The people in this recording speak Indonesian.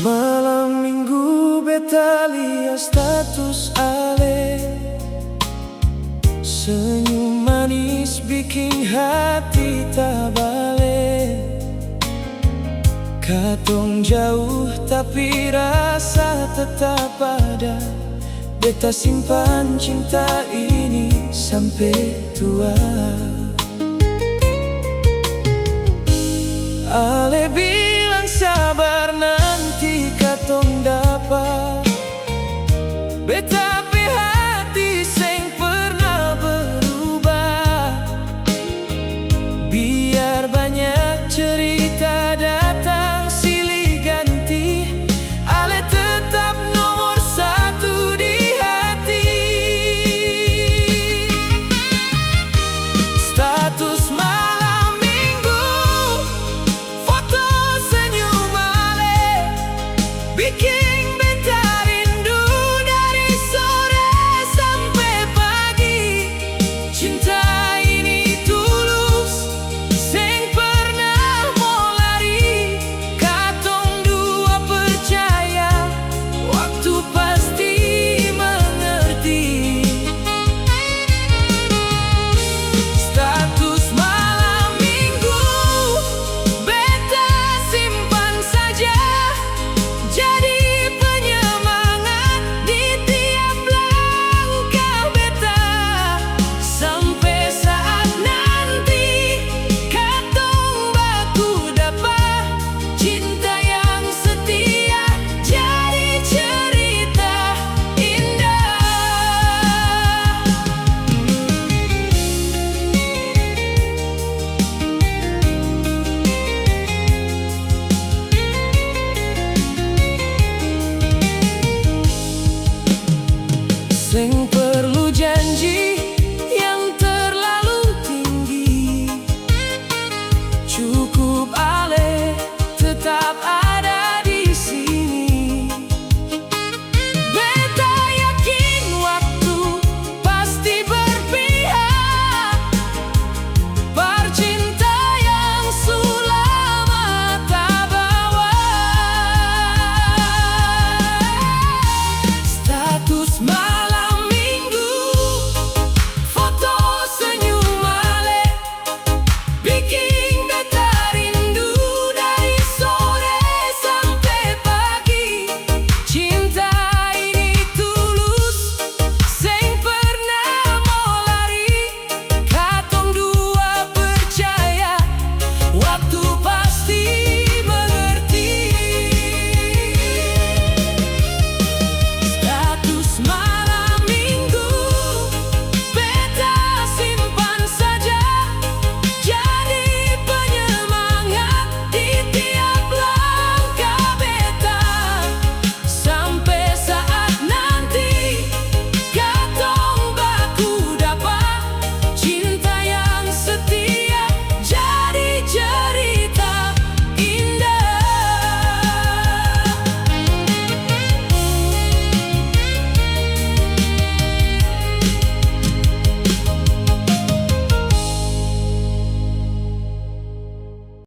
Malam minggu beta lihat status ale, senyum manis bikin hati tak balik. Katong jauh tapi rasa tetap ada. Beta simpan cinta ini sampai tua. Ale bilang sabar, nanti katong dapat. Beta pe hati seng pernah berubah. Biar banyak cerita datang silih ganti, ale tetap nomor satu di hati. Status malam minggu, foto senyum ale, bikin beta rindu dari sore sampai pagi. Cinta ini tulus, seng pernah mau lari. Katong dua percaya, waktu pasti mengerti. Status malam minggu, beta simpan saja, jadi penyemangat di tiap langkah beta. Sampai saat nanti katong baku dapat cinta yang setia, jadi cerita indah. Seng perlu janji,